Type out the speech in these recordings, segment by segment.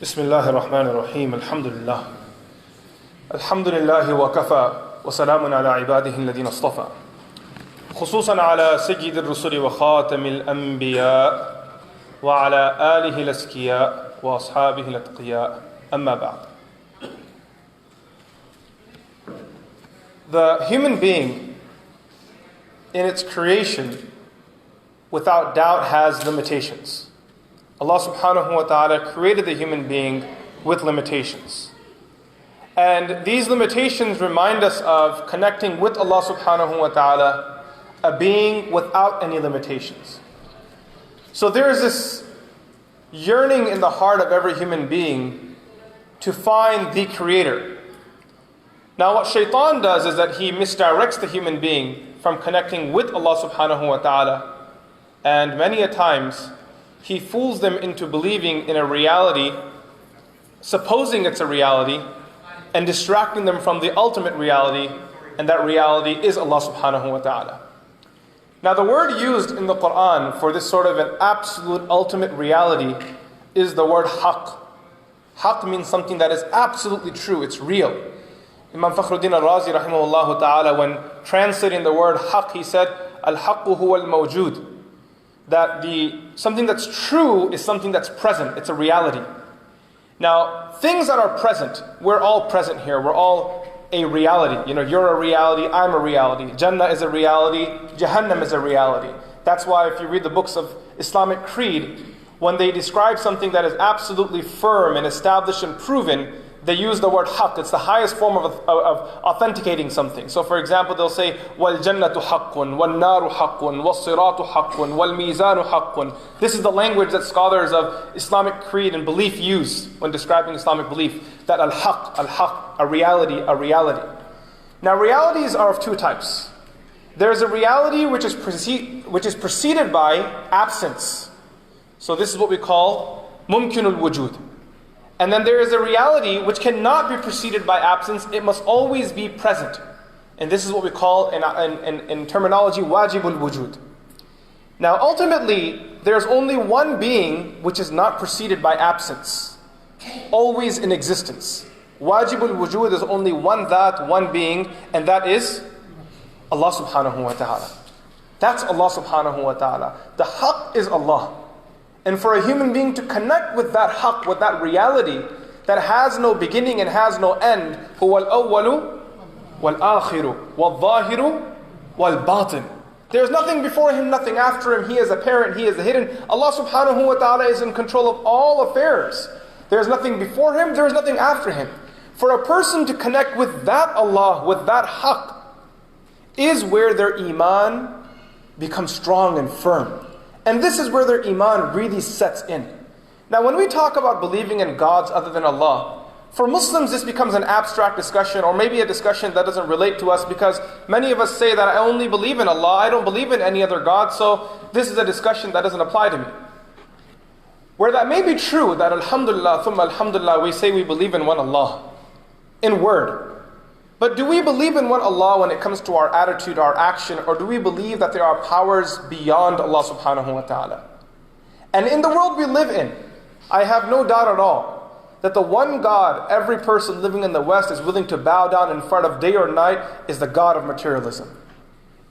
بسم الله الرحمن الرحيم الحمد لله الحمد لله وكفى وسلام على عباده الذين اصطفى خصوصا على سيد الرسل وخاتم الأنبياء وعلى آله الأزكياء وأصحابه الأتقياء أما بعد. The human being in its creation without doubt has limitations. Allah subhanahu wa ta'ala created the human being with limitations. And these limitations remind us of connecting with Allah subhanahu wa ta'ala, a being without any limitations. So there is this yearning in the heart of every human being to find the Creator. Now what shaitan does is that he misdirects the human being from connecting with Allah subhanahu wa ta'ala, and many a times he fools them into believing in a reality, supposing it's a reality, and distracting them from the ultimate reality, and that reality is Allah subhanahu wa ta'ala. Now the word used in the Quran for this sort of an absolute ultimate reality is the word haqq. Haqq means something that is absolutely true, it's real. Imam Fakhruddin al-Razi rahimahullah ta'ala, when translating the word haqq, he said, al-haqqu huwa al-mawjud. That something that's true is something that's present, it's a reality. Now, things that are present, we're all present here, we're all a reality. You know, you're a reality, I'm a reality. Jannah is a reality, Jahannam is a reality. That's why if you read the books of Islamic creed, when they describe something that is absolutely firm and established and proven, they use the word haqq. It's the highest form of authenticating something. So for example, they'll say, وَالْجَنَّةُ حَقٌّ وَالنَّارُ حَقٌّ وَالصِّرَاطُ حَقٌّ وَالْمِيزَانُ حَقٌّ. This is the language that scholars of Islamic creed and belief use when describing Islamic belief. That al-haqq, a reality. Now realities are of two types. There's a reality which is preceded by absence. So this is what we call mumkinul wujud. And then there is a reality which cannot be preceded by absence, it must always be present. And this is what we call in terminology wajibul wujud. Now ultimately, there's only one being which is not preceded by absence, always in existence. Wajibul wujud is only one that, one being, and that is Allah subhanahu wa ta'ala. That's Allah subhanahu wa ta'ala. The haqq is Allah. And for a human being to connect with that haqq, with that reality that has no beginning and has no end, huwa al-awwalu wal-akhiru wal-zahiru wal-batin. There's nothing before Him, nothing after Him. He is apparent, He is the hidden. Allah subhanahu wa ta'ala is in control of all affairs. There's nothing before Him, there's nothing after Him. For a person to connect with that Allah, with that haqq, is where their iman becomes strong and firm. And this is where their iman really sets in. Now when we talk about believing in gods other than Allah, for Muslims this becomes an abstract discussion, or maybe a discussion that doesn't relate to us, because many of us say that I only believe in Allah, I don't believe in any other God, so this is a discussion that doesn't apply to me. Where that may be true, that alhamdulillah, thumma alhamdulillah, we say we believe in one Allah, in word. But do we believe in one Allah when it comes to our attitude, our action, or do we believe that there are powers beyond Allah subhanahu wa ta'ala? And in the world we live in, I have no doubt at all that the one God every person living in the West is willing to bow down in front of day or night is the God of materialism.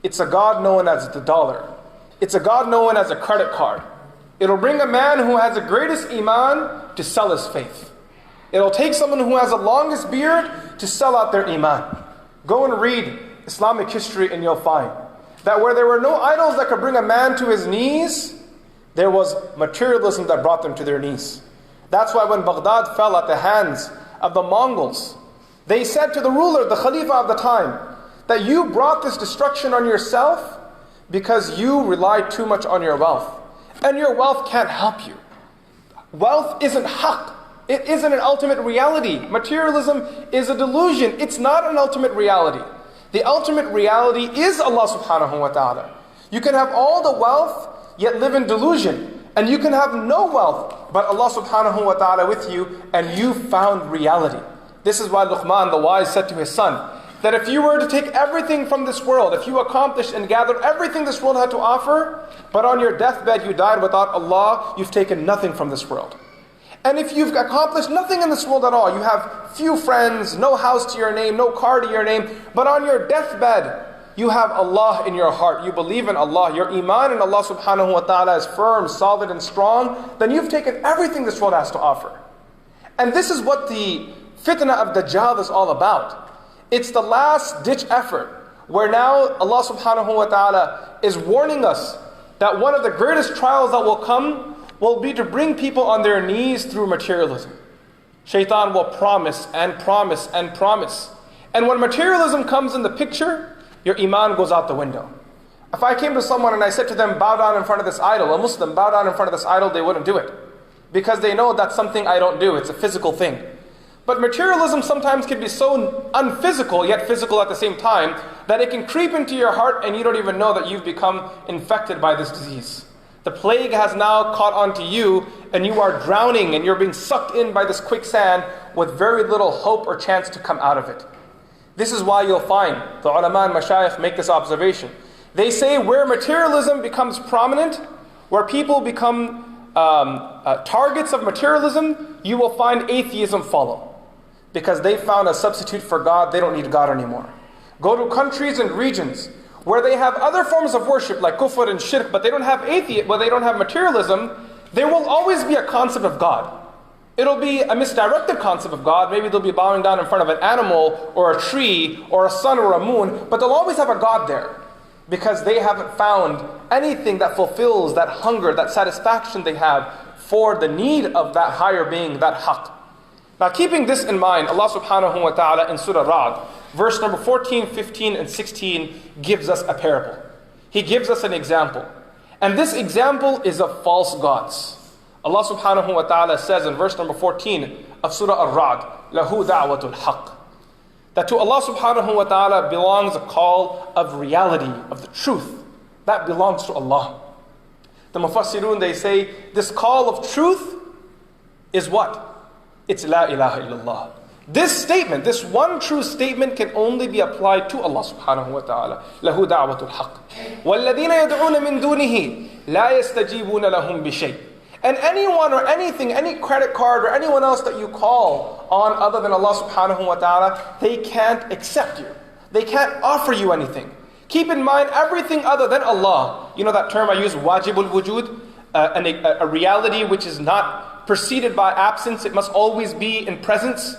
It's a God known as the dollar. It's a God known as a credit card. It'll bring a man who has the greatest iman to sell his faith. It'll take someone who has the longest beard to sell out their iman. Go and read Islamic history and you'll find that where there were no idols that could bring a man to his knees, there was materialism that brought them to their knees. That's why when Baghdad fell at the hands of the Mongols, they said to the ruler, the Khalifa of the time, that you brought this destruction on yourself because you relied too much on your wealth. And your wealth can't help you. Wealth isn't haqq. It isn't an ultimate reality. Materialism is a delusion. It's not an ultimate reality. The ultimate reality is Allah subhanahu wa ta'ala. You can have all the wealth, yet live in delusion. And you can have no wealth, but Allah subhanahu wa ta'ala with you, and you found reality. This is why Luqman the wise said to his son, that if you were to take everything from this world, if you accomplished and gathered everything this world had to offer, but on your deathbed you died without Allah, you've taken nothing from this world. And if you've accomplished nothing in this world at all, you have few friends, no house to your name, no car to your name, but on your deathbed, you have Allah in your heart, you believe in Allah, your iman in Allah subhanahu wa ta'ala is firm, solid and strong, then you've taken everything this world has to offer. And this is what the fitna of Dajjal is all about. It's the last ditch effort, where now Allah subhanahu wa ta'ala is warning us that one of the greatest trials that will come will be to bring people on their knees through materialism. Shaitan will promise and promise and promise. And when materialism comes in the picture, your iman goes out the window. If I came to someone and I said to them, bow down in front of this idol, a Muslim, bow down in front of this idol, they wouldn't do it. Because they know that's something I don't do, it's a physical thing. But materialism sometimes can be so unphysical, yet physical at the same time, that it can creep into your heart and you don't even know that you've become infected by this disease. The plague has now caught onto you and you are drowning and you're being sucked in by this quicksand with very little hope or chance to come out of it. This is why you'll find the ulama and mashayikh make this observation. They say where materialism becomes prominent, where people become targets of materialism, you will find atheism follow. Because they found a substitute for God, they don't need God anymore. Go to countries and regions where they have other forms of worship like kufr and shirk, but they don't have they don't have materialism, there will always be a concept of God. It'll be a misdirected concept of God. Maybe they'll be bowing down in front of an animal or a tree or a sun or a moon, but they'll always have a God there because they haven't found anything that fulfills that hunger, that satisfaction they have for the need of that higher being, that haqq. Now keeping this in mind, Allah subhanahu wa ta'ala in Surah Ra'd, verse number 14, 15 and 16 gives us a parable. He gives us an example. And this example is of false gods. Allah subhanahu wa ta'ala says in verse number 14 of Surah Ar-Ra'd, Lahu da'watul haqq. That to Allah subhanahu wa ta'ala belongs a call of reality, of the truth. That belongs to Allah. The Mufassirun, they say, this call of truth is what? It's La ilaha illallah. This statement, this one true statement can only be applied to Allah subhanahu wa ta'ala. Lahu da'watul haqq. وَالَّذِينَ يَدْعُونَ مِن دُونِهِ لَا يَسْتَجِيبُونَ لَهُم بِشَيْءٍ. And anyone or anything, any credit card or anyone else that you call on other than Allah subhanahu wa ta'ala, they can't accept you. They can't offer you anything. Keep in mind everything other than Allah. You know that term I use, wajibul wujud, a reality which is not preceded by absence. It must always be in presence.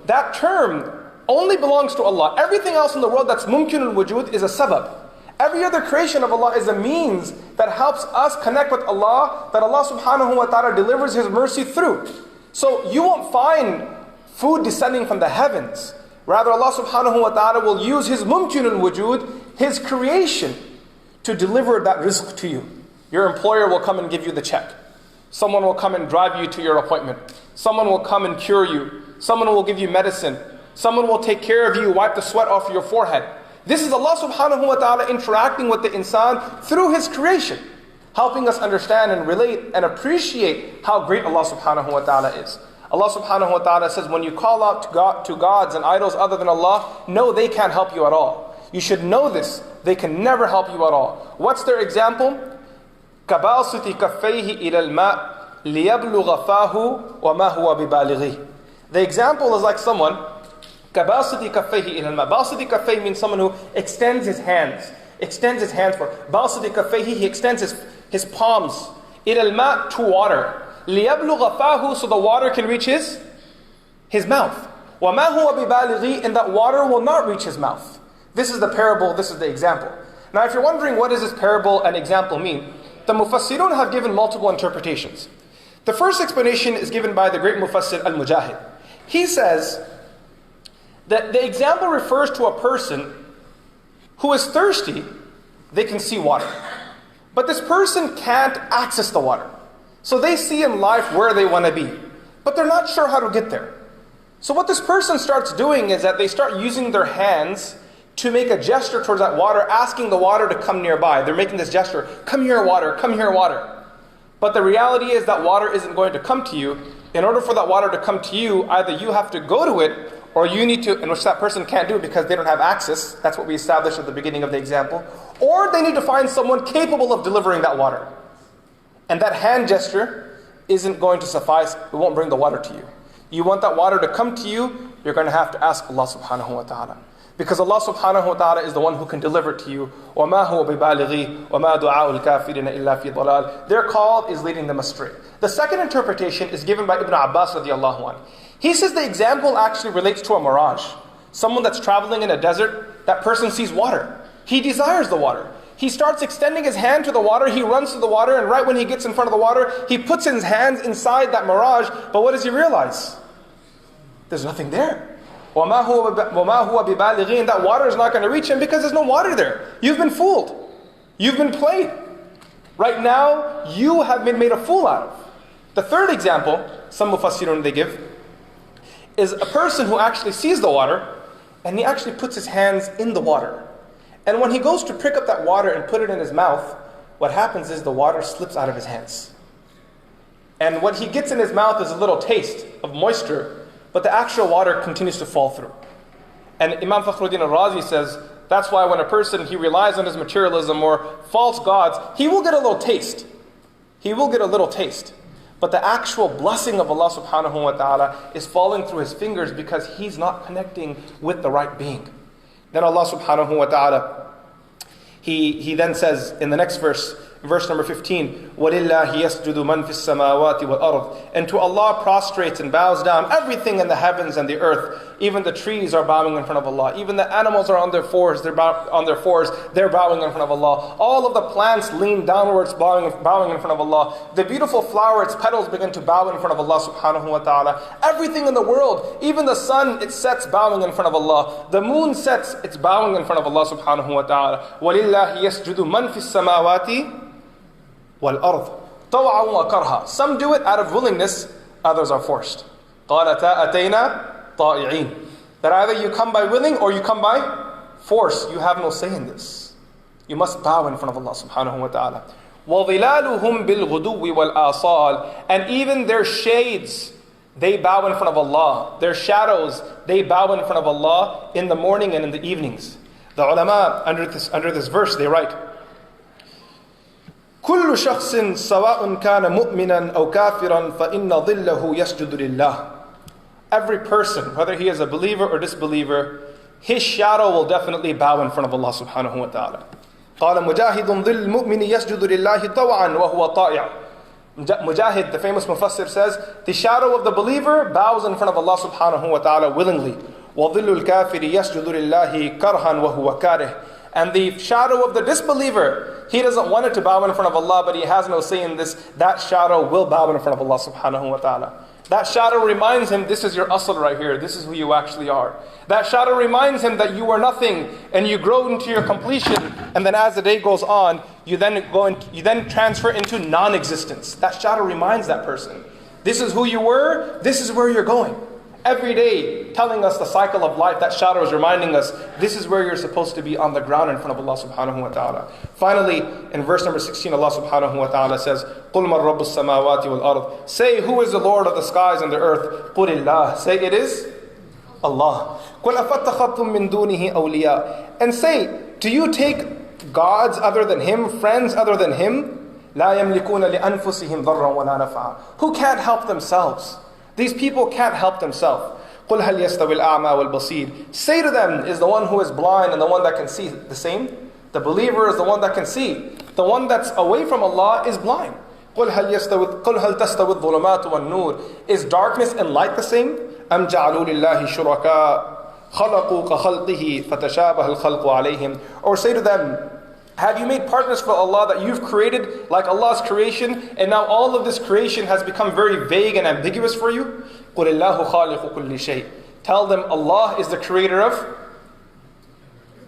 That term only belongs to Allah. Everything else in the world that's mumkinul wujud is a sabab. Every other creation of Allah is a means that helps us connect with Allah, that Allah subhanahu wa ta'ala delivers His mercy through. So you won't find food descending from the heavens. Rather, Allah subhanahu wa ta'ala will use His mumkinul wujud, His creation, to deliver that rizq to you. Your employer will come and give you the check. Someone will come and drive you to your appointment. Someone will come and cure you. Someone will give you medicine. Someone will take care of you, wipe the sweat off your forehead. This is Allah subhanahu wa ta'ala interacting with the insan through His creation, helping us understand and relate and appreciate how great Allah subhanahu wa ta'ala is. Allah subhanahu wa ta'ala says, when you call out to gods and idols other than Allah, no, they can't help you at all. You should know this. They can never help you at all. What's their example? كَبَاسِطِ كَفَّيْهِ إِلَى الْمَاءِ لِيَبْلُغَ فَاهُ وَمَا هُوَ بِبَالِغِهِ. The example is like someone, كَبَاسِطِ كَفَّيْهِ إِلَى الْمَاءِ. بَاسِطِ كَفَّيْهِ means someone who extends his hands. Extends his hands for. بَاسِطِ كَفَّيْهِ, he extends his palms. إِلَى الْمَاءِ, to water. لِيَبْلُغَ فَاهُ, so the water can reach his mouth. وَمَا هُوَ بِبَالِغِهِ, and that water will not reach his mouth. This is the parable, this is the example. Now if you're wondering what does this parable and example mean, the Mufassirun have given multiple interpretations. The first explanation is given by the great Mufassir al-Mujahid. He says that the example refers to a person who is thirsty, they can see water. But this person can't access the water. So they see in life where they want to be, but they're not sure how to get there. So what this person starts doing is that they start using their hands to make a gesture towards that water, asking the water to come nearby. They're making this gesture, come here water, come here water. But the reality is that water isn't going to come to you. In order for that water to come to you, either you have to go to it, or you need to, in which that person can't do it because they don't have access. That's what we established at the beginning of the example. Or they need to find someone capable of delivering that water. And that hand gesture isn't going to suffice. It won't bring the water to you. You want that water to come to you, you're going to have to ask Allah subhanahu wa ta'ala. Because Allah subhanahu wa ta'ala is the one who can deliver it to you. وَمَا هُوَ بِبَالِغِي وَمَا دُعَاءُ الْكَافِرِينَ إِلَّا فِي ضَلَالٍ. Their call is leading them astray. The second interpretation is given by Ibn Abbas radiallahu anhu. He says the example actually relates to a mirage. Someone that's traveling in a desert, that person sees water. He desires the water. He starts extending his hand to the water, he runs to the water, and right when he gets in front of the water, he puts his hands inside that mirage, but what does he realize? There's nothing there. وَمَا هُوَ بِبَالِغِينَ. That water is not going to reach him because there's no water there. You've been fooled. You've been played. Right now, you have been made a fool out of. The third example, some mufassirun they give, is a person who actually sees the water, and he actually puts his hands in the water. And when he goes to pick up that water and put it in his mouth, what happens is the water slips out of his hands. And what he gets in his mouth is a little taste of moisture, but the actual water continues to fall through. And Imam Fakhruddin al-Razi says, that's why when a person, he relies on his materialism or false gods, he will get a little taste. He will get a little taste. But the actual blessing of Allah subhanahu wa ta'ala is falling through his fingers because he's not connecting with the right being. Then Allah subhanahu wa ta'ala, He then says in the next verse number 15, وَلِلَّهِ يَسْجُدُ مَنْ فِي السَّمَاوَاتِ وَالْأَرْضِ. And to Allah prostrates and bows down everything in the heavens and the earth. Even the trees are bowing in front of Allah. Even the animals are on their fours, they're bowing in front of Allah. All of the plants lean downwards, bowing in front of Allah. The beautiful flower, its petals begin to bow in front of Allah subhanahu wa ta'ala. Everything in the world, even the sun, it sets bowing in front of Allah. The moon sets, it's bowing in front of Allah subhanahu wa ta'ala. وَلِلَّهِ يَسْجُدُ مَنْ فِي السَّمَاوَاتِ وَالْأَرْضِ طَوْعًا وَكَرْهًا. Some do it out of willingness, others are forced. قَالَتَا أَتَيْنَا طَائِعِينَ. That either you come by willing or you come by force. You have no say in this. You must bow in front of Allah subhanahu wa ta'ala. وَظِلَالُهُمْ بِالْغُدُوِّ وَالْآصَالِ. And even their shades, they bow in front of Allah. Their shadows, they bow in front of Allah in the morning and in the evenings. The ulama, under this verse, they write, كل شخص سواء كان مؤمنا أو كافرا فإن ظله يسجد لله. Every person, whether he is a believer or disbeliever, his shadow will definitely bow in front of Allah subhanahu wa ta'ala. قال مجاهد ظل المؤمن يسجد لله طوعا وهو طائع. Mujahid, the famous mufassir, says, the shadow of the believer bows in front of Allah subhanahu wa ta'ala willingly. وظل الكافر يسجد لله كرها وهو كاره. And the shadow of the disbeliever, he doesn't want it to bow in front of Allah, but he has no say in this. That shadow will bow in front of Allah subhanahu wa ta'ala. That shadow reminds him, this is your asl right here. This is who you actually are. That shadow reminds him that you are nothing, and you grow into your completion. And then as the day goes on, you then transfer into non-existence. That shadow reminds that person, this is who you were, this is where you're going. Every day, telling us the cycle of life, that shadow is reminding us, this is where you're supposed to be, on the ground in front of Allah subhanahu wa ta'ala. Finally, in verse number 16, Allah subhanahu wa ta'ala says, قُلْ مَنْ رَبُّ السَّمَاوَاتِ وَالْأَرْضِ. Say, who is the Lord of the skies and the earth? قُلِ اللَّهِ. Say, it is Allah. قُلْ أَفَتَّخَذْتُم مِّن دُونِهِ أَوْلِيَاءَ. And say, do you take gods other than Him, friends other than Him? لَا يَمْلِكُونَ لِأَنفُسِهِمْ ضَرًّا وَلَا نَفْعًا. Who can't help themselves? These people can't help themselves. قُلْ هَلْ يَسْتَوِي الْأَعْمَى وَالْبَصِيرُ. Say to them, is the one who is blind and the one that can see the same? The believer is the one that can see. The one that's away from Allah is blind. قُلْ هَلْ تَسْتَوِي الظُّلُمَاتُ وَالنُّورُ. Is darkness and light the same? أَمْ جَعَلُوا لِلَّهِ شُرَكَاءَ خَلَقُوا كَخَلْقِهِ فَتَشَابَهَ الْخَلْقُ عَلَيْهِمْ. Or say to them, have you made partners for Allah that you've created like Allah's creation, and now all of this creation has become very vague and ambiguous for you? قُلِ اللَّهُ خَالِقُ كُلِّ شَيْءٍ. Tell them Allah is the creator of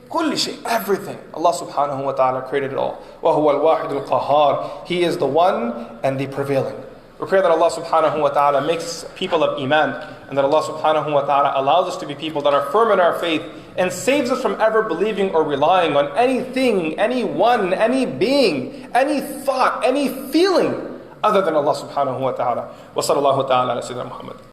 كُلِّ شَيْءٍ, everything. Allah subhanahu wa ta'ala created it all. وَهُوَ الْوَاحِدُ الْقَهَّارُ. He is the one and the prevailing. We pray that Allah subhanahu wa ta'ala makes people of Iman, and that Allah subhanahu wa ta'ala allows us to be people that are firm in our faith, and saves us from ever believing or relying on anything, anyone, any being, any thought, any feeling other than Allah subhanahu wa ta'ala. Wa sallallahu ta'ala ala Sayyidina Muhammad.